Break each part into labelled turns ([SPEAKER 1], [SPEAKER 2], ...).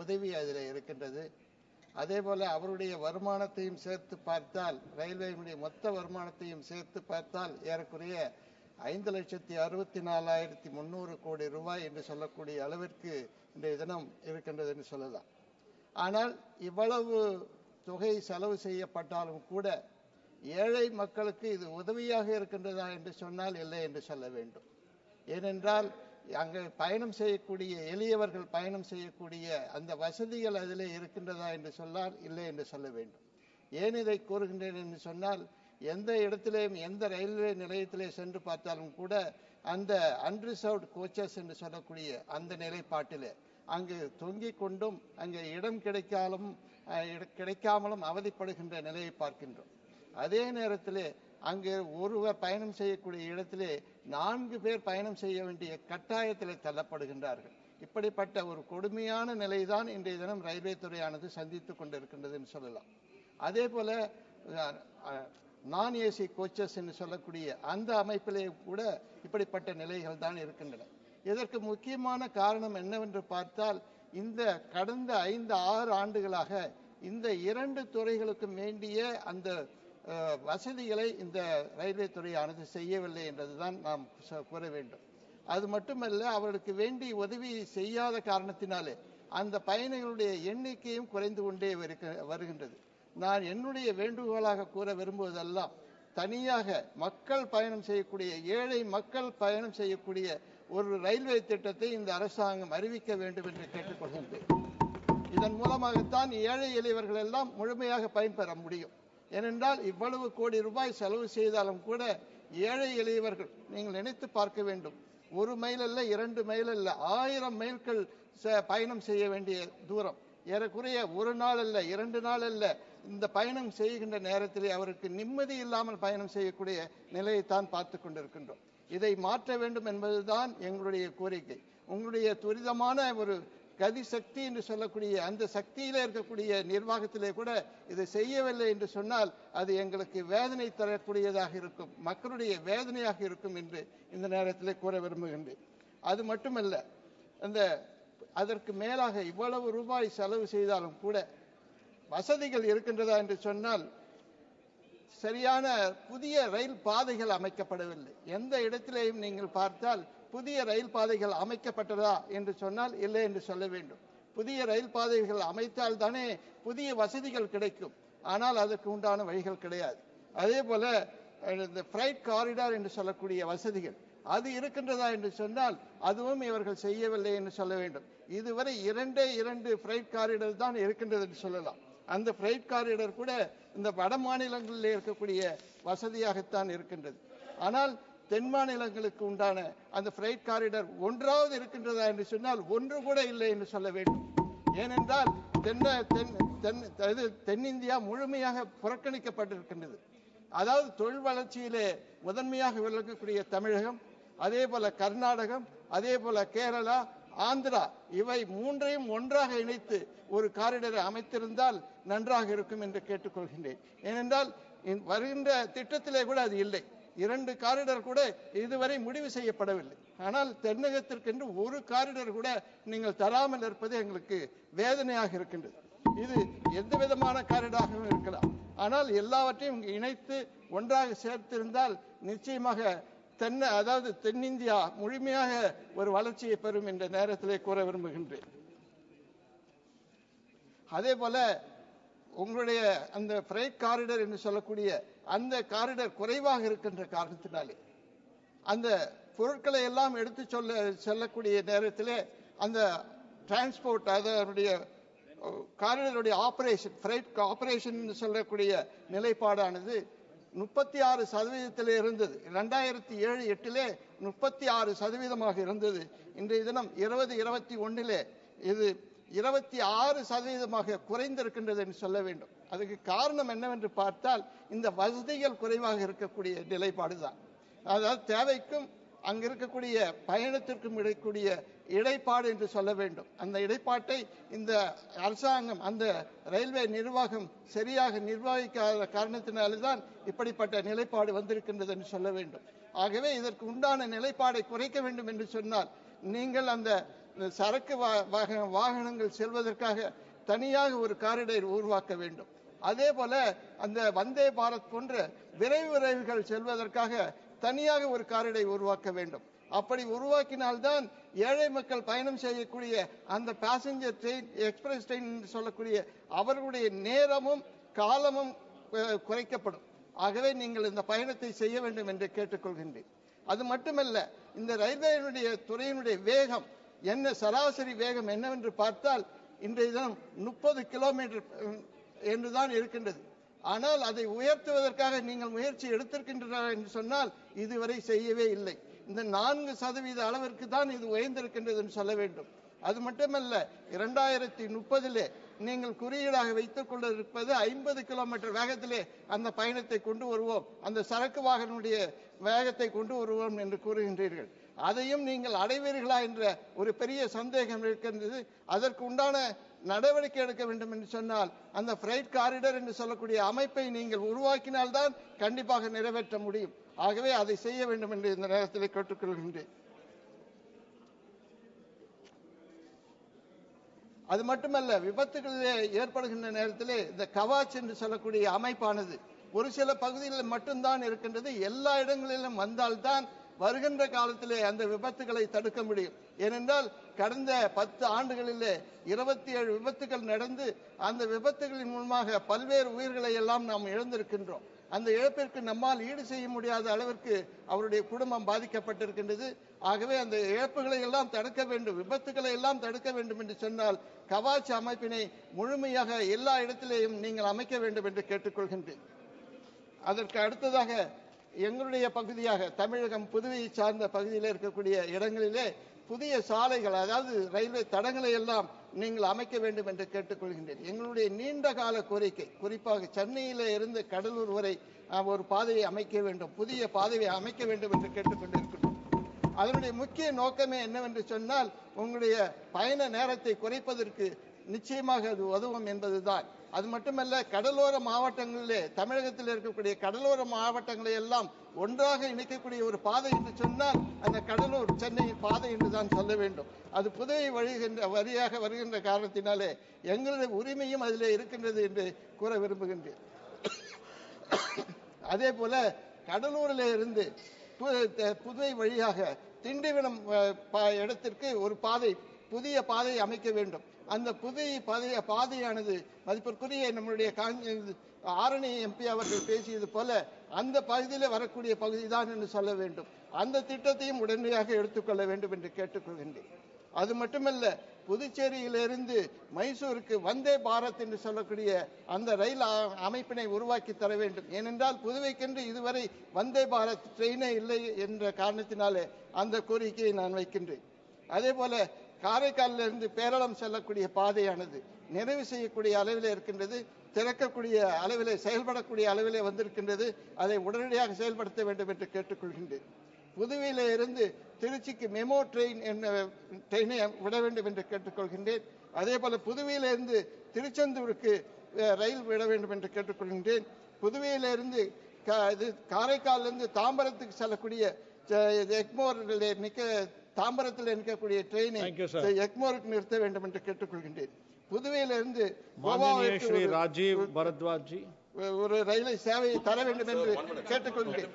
[SPEAKER 1] உதவி அதில் இருக்கின்றது. அதே போல அவருடைய வருமானத்தையும் சேர்த்து பார்த்தால், ரயில்வேயினுடைய மொத்த வருமானத்தையும் சேர்த்து பார்த்தால் ஏறக்குறைய 5,64,300 கோடி ரூபாய் என்று சொல்லக்கூடிய அளவிற்கு இன்றைய தினம் இருக்கின்றது என்று சொல்லலாம். ஆனால் இவ்வளவு தொகை செலவு செய்யப்பட்டாலும் கூட ஏழை மக்களுக்கு இது உதவியாக இருக்கின்றதா என்று சொன்னால் இல்லை என்று சொல்ல வேண்டும். ஏனென்றால் அங்கே பயணம் செய்யக்கூடிய எளியவர்கள் பயணம் செய்யக்கூடிய அந்த வசதிகள் அதிலே இருக்கின்றதா என்று சொன்னால் இல்லை என்று சொல்ல வேண்டும். ஏன் இதை கூறுகின்றேன் என்று சொன்னால், எந்த இடத்திலேயும் எந்த ரயில்வே நிலையத்திலே சென்று பார்த்தாலும் கூட அந்த அன்ரிசர்வ்டு கோச்சஸ் என்று சொல்லக்கூடிய அந்த நிலைப்பாட்டிலே அங்கு தொங்கிக் கொண்டும் அங்கே இடம் கிடைக்காமலும் அவதிப்படுகின்ற நிலையை பார்க்கின்றோம். அதே நேரத்திலே அங்கு ஒருவர் பயணம் செய்யக்கூடிய இடத்திலே 4 பேர் பயணம் செய்ய வேண்டிய கட்டாயத்திலே தள்ளப்படுகின்றார்கள். இப்படிப்பட்ட ஒரு கொடுமையான நிலைதான் இன்றைய தினம் ரயில்வே துறையானது சந்தித்துக் கொண்டிருக்கின்றது என்று சொல்லலாம். அதே போல நான் ஏசி கோச்சஸ் என்று சொல்லக்கூடிய அந்த அமைப்பிலே கூட இப்படிப்பட்ட நிலைகள் தான் இருக்கின்றன. இதற்கு முக்கியமான காரணம் என்னவென்று பார்த்தால், இந்த கடந்த 5-6 ஆண்டுகளாக இந்த 2 துறைகளுக்கும் வேண்டிய அந்த வசதிகளை இந்த ரயில்வே துறையானது செய்யவில்லை என்றுதான் நாம் கூற வேண்டும். அது மட்டுமல்ல, அவர்களுக்கு வேண்டி உதவி செய்யாத காரணத்தினாலே அந்த பயணிகளுடைய எண்ணிக்கையும் குறைந்து கொண்டே வருகின்றது. நான் என்னுடைய வேண்டுகோளாக கூற விரும்புவதெல்லாம், தனியாக மக்கள் பயணம் செய்யக்கூடிய, ஏழை மக்கள் பயணம் செய்யக்கூடிய ஒரு ரயில்வே திட்டத்தை இந்த அரசாங்கம் அறிவிக்க வேண்டும் என்று கேட்டுக்கொள்கின்றேன். இதன் மூலமாகத்தான் ஏழை எளியவர்கள் எல்லாம் முழுமையாக பயன்பெற முடியும். ஏனென்றால் இவ்வளவு கோடி ரூபாய் செலவு செய்தாலும் கூட ஏழை எளியவர்கள், நீங்கள் நினைத்து பார்க்க வேண்டும், 1 மைல் அல்ல, 2 மைல் அல்ல, 1000 மைல்கள் பயணம் செய்ய வேண்டிய தூரம். ஏறக்குறைய 1 நாள் அல்ல, 2 நாள் அல்ல, இந்த பயணம் செய்கின்ற நேரத்திலே அவருக்கு நிம்மதி இல்லாமல் பயணம் செய்யக்கூடிய நிலையைத்தான் பார்த்து கொண்டிருக்கின்றோம். இதை மாற்ற வேண்டும் என்பதுதான் எங்களுடைய கோரிக்கை. உங்களுடைய துரிதமான ஒரு கதி சக்தி என்று சொல்லக்கூடிய அந்த சக்தியிலே இருக்கக்கூடிய நிர்வாகத்திலே கூட இதை செய்யவில்லை என்று சொன்னால் அது எங்களுக்கு வேதனை தரக்கூடியதாக இருக்கும், மக்களுடைய வேதனையாக இருக்கும் என்று இந்த நேரத்திலே கூற விரும்புகின்றேன். அது மட்டுமல்ல, அதற்கு மேலாக இவ்வளவு ரூபாய் செலவு செய்தாலும் கூட வசதிகள் இருக்கின்றதா என்று சொன்னால், சரியான புதிய ரயில் பாதைகள் அமைக்கப்படவில்லை. எந்த இடத்திலேயும் நீங்கள் பார்த்தால் புதிய ரயில் பாதைகள் அமைக்கப்பட்டதா என்று சொன்னால் இல்லை என்று சொல்ல வேண்டும். புதிய ரயில் பாதைகள் அமைத்தால் தானே புதிய வசதிகள் கிடைக்கும். ஆனால் அதற்கு உண்டான வழிகள் கிடையாது. அதே போல இந்த ஃப்ரைட் காரிடார் என்று சொல்லக்கூடிய வசதிகள் அது இருக்கின்றதா என்று சொன்னால் அதுவும் இவர்கள் செய்யவில்லை என்று சொல்ல வேண்டும். இதுவரை 2 ஃப்ரைட் காரிடார் தான் இருக்கின்றது என்று சொல்லலாம். அந்த ஃப்ரைட் காரிடார் கூட இந்த வட மாநிலங்களில் இருக்கக்கூடிய வசதியாகத்தான் இருக்கின்றது. ஆனால் தென் மாநிலங்களுக்கு உண்டான அந்த ஃப்ரைட் காரிடார் ஒன்றாவது இருக்கின்றதா என்று சொன்னால் ஒன்று கூட இல்லை என்று சொல்ல வேண்டும். ஏனென்றால் தென்னிந்தியா முழுமையாக புறக்கணிக்கப்பட்டிருக்கின்றது. அதாவது தொழில் வளர்ச்சியிலே முதன்மையாக விளங்கக்கூடிய தமிழகம், அதே போல கர்நாடகம், அதே போல கேரளா, ஆந்திரா, இவை 3ஐயும் ஒன்றாக இணைத்து ஒரு காரிடரை அமைத்திருந்தால் நன்றாக இருக்கும் என்று கேட்டுக்கொள்கின்றேன். ஏனென்றால் வருகின்ற திட்டத்திலே கூட அது இல்லை. 2 காரிடர் கூட இதுவரை முடிவு செய்யப்படவில்லை. ஆனால் தென்னகத்திற்கென்று ஒரு காரிடர் கூட நீங்கள் தராமல் இருப்பது எங்களுக்கு வேதனையாக இருக்கின்றது. இது எந்த விதமான காரிடாகவும் இருக்கலாம். ஆனால் எல்லாவற்றையும் இணைத்து ஒன்றாக சேர்த்திருந்தால் நிச்சயமாக அதாவது தென்னிந்தியா முழுமையாக ஒரு வளர்ச்சியை பெறும் என்ற நேரத்திலே கூற விரும்புகின்றேன். அதே போல உங்களுடைய அந்த ஃப்ரைட் காரிடர் என்று சொல்லக்கூடிய அந்த காரிடர் குறைவாக இருக்கின்ற காரணத்தினாலே அந்த பொருட்களை எல்லாம் எடுத்து செல்லக்கூடிய நேரத்திலே அந்த டிரான்ஸ்போர்ட், அதனுடைய காரிடருடைய ஆபரேஷன், ஃப்ரைட் ஆபரேஷன் என்று சொல்லக்கூடிய நிலைப்பாடானது 36% இருந்தது. 2007-8 36% இருந்தது. இன்றைய தினம் 2021 இது 26% குறைந்திருக்கின்றது என்று சொல்ல வேண்டும். அதுக்கு காரணம் என்னவென்று பார்த்தால் இந்த வசதிகள் குறைவாக இருக்கக்கூடிய நிலைப்பாடுதான். அதாவது தேவைக்கும் அங்க இருக்கக்கூடிய பயணத்திற்கும் இருக்கக்கூடிய இடைப்பாடு என்று சொல்ல வேண்டும். அந்த இடைப்பாட்டை இந்த அரசாங்கம், அந்த ரயில்வே நிர்வாகம் சரியாக நிர்வகிக்காத காரணத்தினால்தான் இப்படிப்பட்ட நிலைப்பாடு வந்திருக்கின்றது என்று சொல்ல வேண்டும். ஆகவே இதற்கு உண்டான நிலைப்பாடை குறைக்க வேண்டும் என்று சொன்னால் நீங்கள் அந்த சரக்கு வாகனங்கள் செல்வதற்காக தனியாக ஒரு காரிடர் உருவாக்க வேண்டும். அதே போல அந்த வந்தே பாரத் போன்ற விரைவு ரயில்கள் செல்வதற்காக தனியாக ஒரு காரிடரை உருவாக்க வேண்டும். அப்படி உருவாக்கினால்தான் ஏழை மக்கள் பயணம் செய்யக்கூடிய அந்த பேசஞ்சர் ட்ரெயின், எக்ஸ்பிரஸ் ட்ரெயின் என்று சொல்லக்கூடிய அவர்களுடைய நேரமும் காலமும் குறைக்கப்படும். ஆகவே நீங்கள் இந்த பயணத்தை செய்ய வேண்டும் என்று கேட்டுக்கொள்கின்றேன். அது மட்டுமல்ல, இந்த ரயில்வேனுடைய துறையினுடைய வேகம் என்ன, சராசரி வேகம் என்னவென்று பார்த்தால் இன்றைய தினம் 30 கிலோமீட்டர் என்றுதான் இருக்கின்றது. ஆனால் அதை உயர்த்துவதற்காக நீங்கள் முயற்சி எடுத்திருக்கின்றனர் என்று சொன்னால் இதுவரை செய்யவே இல்லை. இந்த 4% அளவிற்கு தான் இது உயர்ந்திருக்கின்றது என்று சொல்ல வேண்டும். அது மட்டுமல்ல, 2030 நீங்கள் குறியீடாக வைத்துக் கொள்ள இருப்பது 50 கிலோமீட்டர் வேகத்திலே அந்த பயணத்தை கொண்டு வருவோம், அந்த சரக்கு வாகனுடைய வேகத்தை கொண்டு வருவோம் என்று கூறுகின்றீர்கள். அதையும் நீங்கள் அடைவீர்களா என்ற ஒரு பெரிய சந்தேகம் இருக்கின்றது. அதற்கு உண்டான நடவடிக்கை எடுக்க வேண்டும் என்று சொன்னால் அந்த ஃப்ரைட் காரிடர் என்று சொல்லக்கூடிய அமைப்பை நீங்கள் உருவாக்கினால்தான் கண்டிப்பாக நிறைவேற்ற முடியும். ஆகவே அதை செய்ய வேண்டும் என்று இந்த நேரத்தில் கேட்டுக்கொள்கின்றேன். அது மட்டுமல்ல, விபத்துகளிலே ஏற்படுகின்ற நேரத்திலே இந்த கவாச் என்று சொல்லக்கூடிய அமைப்பானது ஒரு சில பகுதிகளில் மட்டும்தான் இருக்கின்றது. எல்லா இடங்களிலும் வந்தால்தான் வருகின்ற காலத்திலே அந்த விபத்துகளை தடுக்க முடியும். ஏனென்றால் கடந்த 10 ஆண்டுகளிலே 27 விபத்துகள் நடந்து அந்த விபத்துகளின் மூலமாக பல்வேறு உயிர்களை எல்லாம் நாம் இழந்திருக்கின்றோம். அந்த இழப்பிற்கு நம்மால் ஈடு செய்ய முடியாத அளவிற்கு அவருடைய குடும்பம் பாதிக்கப்பட்டிருக்கின்றது. ஆகவே அந்த இழப்புகளை எல்லாம் தடுக்க வேண்டும், விபத்துக்களை எல்லாம் தடுக்க வேண்டும் என்று சொன்னால் கவாச் அமைப்பினை முழுமையாக எல்லா இடத்திலேயும் நீங்கள் அமைக்க வேண்டும் என்று கேட்டுக்கொள்கின்றேன். அதற்கு அடுத்ததாக எங்களுடைய பகுதியாக தமிழகம் புதுவையை சார்ந்த பகுதியில் இருக்கக்கூடிய இடங்களிலே புதிய சாலைகள், அதாவது ரயில்வே தடங்களை எல்லாம் நீங்கள் அமைக்க வேண்டும் என்று கேட்டுக்கொள்கின்றேன். எங்களுடைய நீண்ட கால கோரிக்கை, குறிப்பாக சென்னையில இருந்து கடலூர் வரை ஒரு பாதையை அமைக்க வேண்டும், புதிய பாதையை அமைக்க வேண்டும் என்று கேட்டுக்கொண்டிருக்கிறோம். அதனுடைய முக்கிய நோக்கமே என்னவென்று சொன்னால் உங்களுடைய பயண நேரத்தை குறைப்பதற்கு நிச்சயமாக அது உதவும் என்பதுதான். அது மட்டுமல்ல, கடலோர மாவட்டங்களிலே தமிழகத்தில் இருக்கக்கூடிய கடலோர மாவட்டங்களை எல்லாம் ஒன்றாக இணைக்கக்கூடிய ஒரு பாதை என்று சொன்னால் அந்த கடலூர் சென்னை பாதை என்றுதான் சொல்ல வேண்டும். அது புதுவை வழியாக வருகின்ற காரணத்தினாலே எங்களுடைய உரிமையும் அதிலே இருக்கின்றது என்று கூற விரும்புகின்றேன். அதே போல கடலூரில் இருந்து புதுவை வழியாக திண்டிவனம் இடத்திற்கு ஒரு பாதை, புதிய பாதை அமைக்க வேண்டும். அந்த புதிய பாதையானது மதிப்பிற்குரிய நம்முடைய ஆரணி எம்பி அவர்கள் பேசியது போல அந்த பகுதியில் வரக்கூடிய பகுதி தான் என்று சொல்ல வேண்டும். அந்த திட்டத்தையும் உடனடியாக எடுத்துக்கொள்ள வேண்டும் என்று கேட்டுக்கொள்கின்றேன். அது மட்டுமல்ல, புதுச்சேரியிலிருந்து மைசூருக்கு வந்தே பாரத் என்று சொல்லக்கூடிய அந்த ரயில் அமைப்பினை உருவாக்கி தர வேண்டும். ஏனென்றால் புதுவைக்கென்று இதுவரை வந்தே பாரத் ட்ரெயினே இல்லை என்ற காரணத்தினாலே அந்த கோரிக்கையை நான் வைக்கின்றேன். அதே போல காரைக்காலிலிருந்து பேரளம் செல்லக்கூடிய பாதையானது நிறைவு செய்யக்கூடிய அளவிலே இருக்கின்றது, திறக்கக்கூடிய அளவிலே செயல்படக்கூடிய அளவிலே வந்திருக்கின்றது. அதை உடனடியாக செயல்படுத்த வேண்டும் என்று கேட்டுக்கொள்கின்றேன். புதுவையில இருந்து திருச்சிக்கு மெமோ ட்ரெயினை விட வேண்டும் என்று கேட்டுக்கொள்கின்றேன். அதே போல புதுவையிலிருந்து திருச்செந்தூருக்கு ரயில் விட வேண்டும் என்று கேட்டுக்கொள்கின்றேன். புதுவையிலிருந்து காரைக்காலிலிருந்து தாம்பரத்துக்கு செல்லக்கூடிய எக்மோர் தாம்பரத்தில் இருக்கக்கூடிய ட்ரெயினை எக்மோருக்கு நிறுத்த வேண்டும் என்று கேட்டுக்கொள்கின்றேன். புதுவையிலிருந்து
[SPEAKER 2] ஸ்ரீ ராஜீவ் பரத்வாஜ்
[SPEAKER 1] ஒரு ரயிலை சேவையை தர வேண்டும் என்று கேட்டுக்கொள்கிறேன்.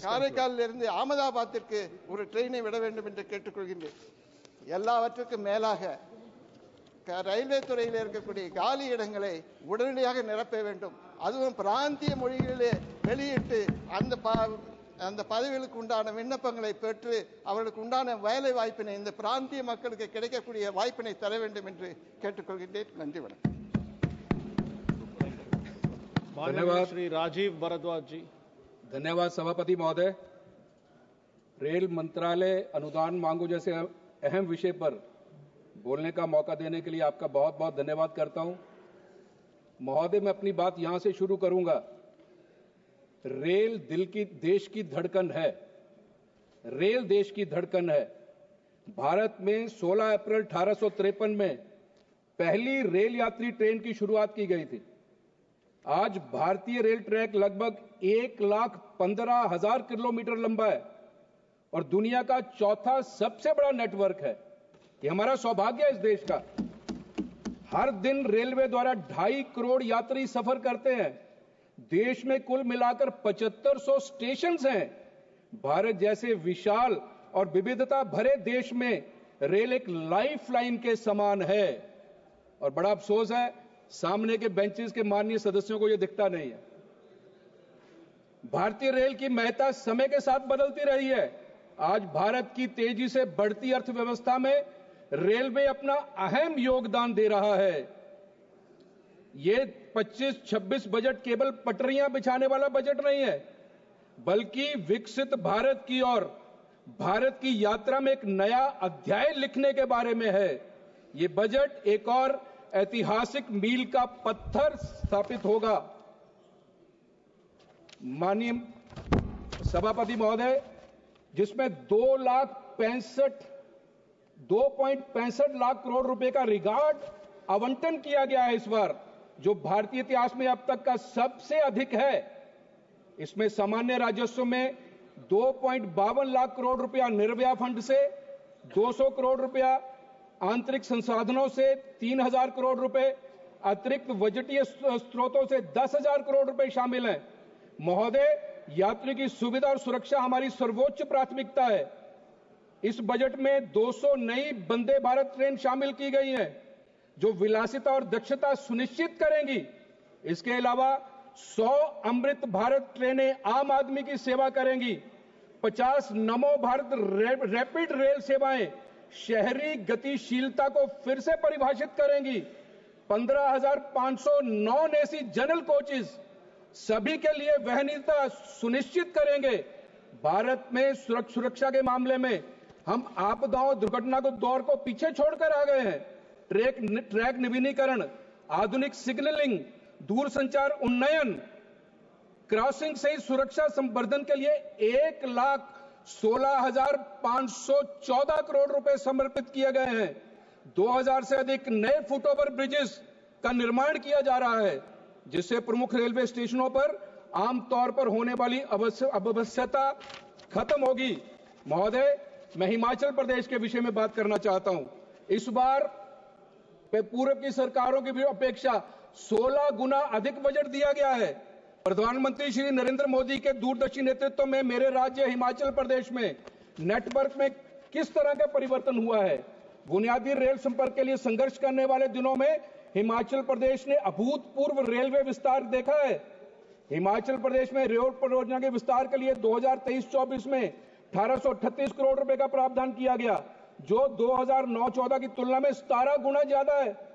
[SPEAKER 1] காரைக்காலில் இருந்து அகமதாபாத்திற்கு ஒரு ட்ரெயினை விட வேண்டும் என்று கேட்டுக்கொள்கின்றேன். எல்லாவற்றுக்கும் மேலாக ரயில்வே துறையில் இருக்கக்கூடிய காலி இடங்களை உடனடியாக நிரப்ப வேண்டும். அதுவும் பிராந்திய மொழிகளிலே வெளியிட்டு அந்த பதவிகளுக்கு உண்டான விண்ணப்பங்களை பெற்று அவர்களுக்கு உண்டான வேலை வாய்ப்பினை இந்த பிராந்திய மக்களுக்கு கிடைக்கக்கூடிய வாய்ப்பினை தர வேண்டும் என்று கேட்டுக்கொள்கின்றேன். நன்றி, வணக்கம்.
[SPEAKER 2] धन्यवाद श्री राजीव भरद्वाज जी।
[SPEAKER 3] धन्यवाद सभापति महोदय। रेल मंत्रालय अनुदान मांगों जैसे अहम विषय पर बोलने का मौका देने के लिए आपका बहुत बहुत धन्यवाद करता हूं। महोदय, मैं अपनी बात यहां से शुरू करूंगा। रेल देश की धड़कन है। रेल देश की धड़कन है। भारत में 16 अप्रैल 1853 में पहली रेल यात्री ट्रेन की शुरुआत की गई थी। आज भारतीय रेल ट्रैक लगभग 1,15,000 किलोमीटर लंबा है और दुनिया का चौथा सबसे बड़ा नेटवर्क है। ये हमारा सौभाग्य है इस देश का। हर दिन रेलवे द्वारा 2.5 करोड़ यात्री सफर करते हैं। देश में कुल मिलाकर 7500 स्टेशन हैं। भारत जैसे विशाल और विविधता भरे देश में रेल एक लाइफलाइन के समान है। और बड़ा अफसोस है, सामने के बेंचेस के माननीय सदस्यों को यह दिखता नहीं है। भारतीय रेल की महत्ता समय के साथ बदलती रही है। आज भारत की तेजी से बढ़ती अर्थव्यवस्था में रेलवे अपना अहम योगदान दे रहा है। ये 25-26 बजट केवल पटरियां बिछाने वाला बजट नहीं है, बल्कि विकसित भारत की ओर भारत की यात्रा में एक नया अध्याय लिखने के बारे में है। ये बजट एक और ऐतिहासिक मील का पत्थर स्थापित होगा। माननीय सभापति महोदय, जिसमें 2.65 लाख करोड़ रुपए का रिकॉर्ड आवंटन किया गया है इस बार, जो भारतीय इतिहास में अब तक का सबसे अधिक है। इसमें सामान्य राजस्व में 2.52 लाख करोड़ रुपया निर्भया फंड से, 200 करोड़ रुपया आंतरिक संसाधनों से, 3000 करोड़ रुपए अतिरिक्त बजटीय स्रोतों से 10,000 करोड़ रुपए शामिल हैं। महोदय, यात्री की सुविधा और सुरक्षा हमारी सर्वोच्च प्राथमिकता है। इस बजट में 200 नई वंदे भारत ट्रेन शामिल की गई हैं, जो विलासिता और दक्षता सुनिश्चित करेंगी। इसके अलावा 100 अमृत भारत ट्रेनें आम आदमी की सेवा करेंगी। 50 नमो भारत रैपिड रेल सेवाएं शहरी गतिशीलता को फिर से परिभाषित करेंगी। 15,500 नॉन एसी जनरल कोचेस सभी के लिए वहनीयता सुनिश्चित करेंगे। भारत में सुरक्षा के मामले में हम आपदाओं दुर्घटना को दौर को पीछे छोड़कर आ गए हैं। ट्रैक नवीनीकरण, आधुनिक सिग्नलिंग, दूरसंचार उन्नयन, क्रॉसिंग सहित सुरक्षा संवर्धन के लिए 1,16,514 करोड़ रुपए समर्पित किए गए हैं। 2000 से अधिक नए फुटओवर ब्रिजेस का निर्माण किया जा रहा है, जिससे प्रमुख रेलवे स्टेशनों पर आमतौर पर होने वाली अव्यवस्था खत्म होगी। महोदय, मैं हिमाचल प्रदेश के विषय में बात करना चाहता हूं। इस बार पूर्व की सरकारों की भी अपेक्षा 16 गुना अधिक बजट दिया गया है। प्रधानमंत्री श्री नरेंद्र मोदी के दूरदर्शी नेतृत्व में मेरे राज्य हिमाचल प्रदेश में नेटवर्क में किस तरह का परिवर्तन हुआ है। बुनियादी रेल संपर्क के लिए संघर्ष करने वाले दिनों में हिमाचल प्रदेश ने अभूतपूर्व रेलवे विस्तार देखा है। हिमाचल प्रदेश में रेल परियोजना के विस्तार के लिए 2023-24 में 1838 करोड़ रुपए का प्रावधान किया गया, जो 2009-14 की तुलना में 17 गुना ज्यादा है।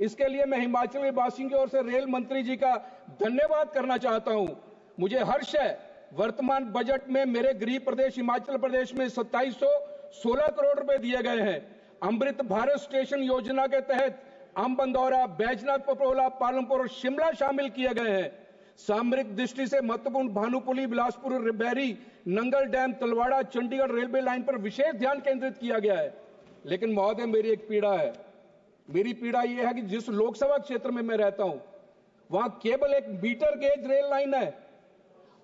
[SPEAKER 3] इसके लिए मैं हिमाचल के वासियों की ओर से रेल मंत्री जी का धन्यवाद करना चाहता हूं। मुझे हर्ष है, वर्तमान बजट में मेरे गृह प्रदेश हिमाचल प्रदेश में 2716 करोड़ रुपए दिए गए हैं। अमृत भारत स्टेशन योजना के तहत अंबंदौरा, बैजनाथ, पपरोला, पालमपुर और शिमला शामिल किए गए हैं। सामरिक दृष्टि से महत्वपूर्ण Bhanupuli, Bilaspur, Riberi, Nangal dam, Talwara, Chandigarh railway line पर विशेष ध्यान केंद्रित किया गया है। लेकिन महोदय, मेरी एक पीड़ा है। मेरी पीड़ा यह है कि जिस लोकसभा क्षेत्र में मैं रहता हूं, वहां केवल एक मीटर गेज रेल लाइन है।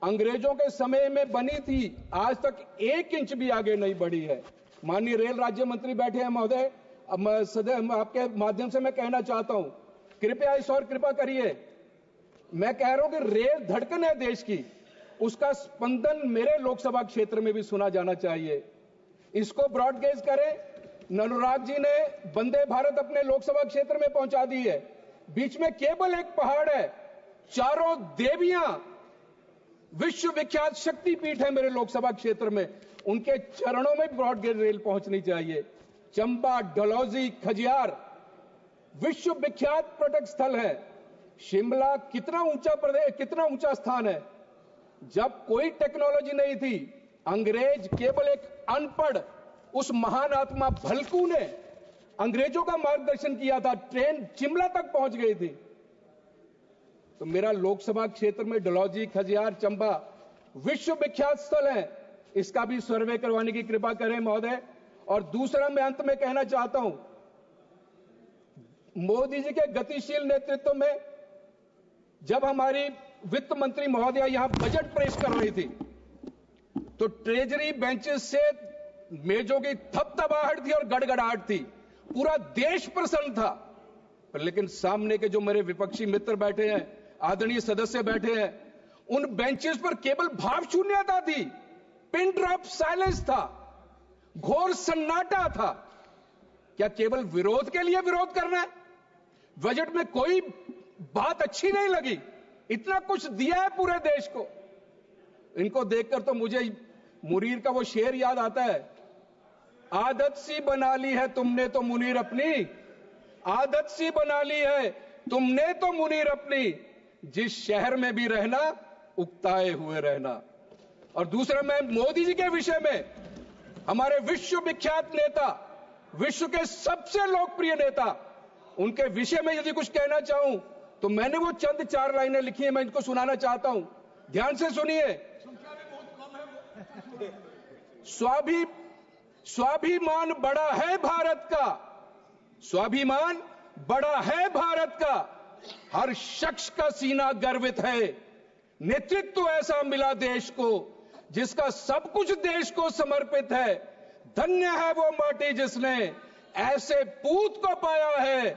[SPEAKER 3] अंग्रेजों के समय में बनी थी, आज तक 1 इंच भी आगे नहीं बढ़ी है। माननीय रेल राज्य मंत्री बैठे हैं महोदय, अब आपके माध्यम से मैं कहना चाहता हूं, कृपया इस और कृपा करिए। मैं कह रहा हूं कि रेल धड़कन है देश की, उसका स्पंदन मेरे लोकसभा क्षेत्र में भी सुना जाना चाहिए। इसको ब्रॉडगेज करें। अनुराग जी ने वंदे भारत अपने लोकसभा क्षेत्र में पहुंचा दी है। बीच में केवल एक पहाड़ है, चारों देवियां विश्व विख्यात शक्तिपीठ है मेरे लोकसभा क्षेत्र में, उनके चरणों में ब्रॉडगेज रेल पहुंचनी चाहिए। चंबा, डलहौजी, खजियार विश्व विख्यात पर्यटक स्थल है। शिमला कितना ऊंचा स्थान है। जब कोई टेक्नोलॉजी नहीं थी, अंग्रेज केवल एक अनपढ़ उस महान आत्मा भलकू ने अंग्रेजों का मार्गदर्शन किया था, ट्रेन शिमला तक पहुंच गई थी। तो मेरा लोकसभा क्षेत्र में डलहौजी, खजियार, चंबा विश्व विख्यात स्थल है, इसका भी सर्वे करवाने की कृपा करें महोदय। और दूसरा, मैं अंत में कहना चाहता हूं, मोदी जी के गतिशील नेतृत्व में जब हमारी वित्त मंत्री महोदया यहां बजट पेश कर रही थी, तो ट्रेजरी बेंचेस से मेजों की थपथपाहट थी और गड़गड़ाहट थी, पूरा देश प्रसन्न था। पर लेकिन सामने के जो मेरे विपक्षी मित्र बैठे हैं, आदरणीय सदस्य बैठे हैं, उन बेंचेस पर केवल भाव शून्यता थी, पिन ड्रॉप साइलेंस था, घोर सन्नाटा था। क्या केवल विरोध के लिए विरोध करना है? बजट में कोई बात अच्छी नहीं लगी, इतना कुछ दिया है पूरे देश को। इनको देखकर तो मुझे मुनीर का वो शेर याद आता है, आदत सी बना ली है तुमने तो मुनीर अपनी, आदत सी बना ली है तुमने तो मुनीर अपनी, जिस शहर में भी रहना उकताए हुए रहना। और दूसरा, मैं मोदी जी के विषय में, हमारे विश्व विख्यात नेता, विश्व के सबसे लोकप्रिय नेता, उनके विषय में यदि कुछ कहना चाहूं तो मैंने वो चंद 4 लाइनें लिखी हैं, मैं इनको सुनाना चाहता हूं, ध्यान से सुनिए। स्वाभिमान बड़ा है भारत का, स्वाभिमान बड़ा है भारत का, हर शख्स का सीना गर्वित है, नेतृत्व ऐसा मिला देश को जिसका सब कुछ देश को समर्पित है, धन्य है वो माटी जिसने ऐसे पूत को पाया है,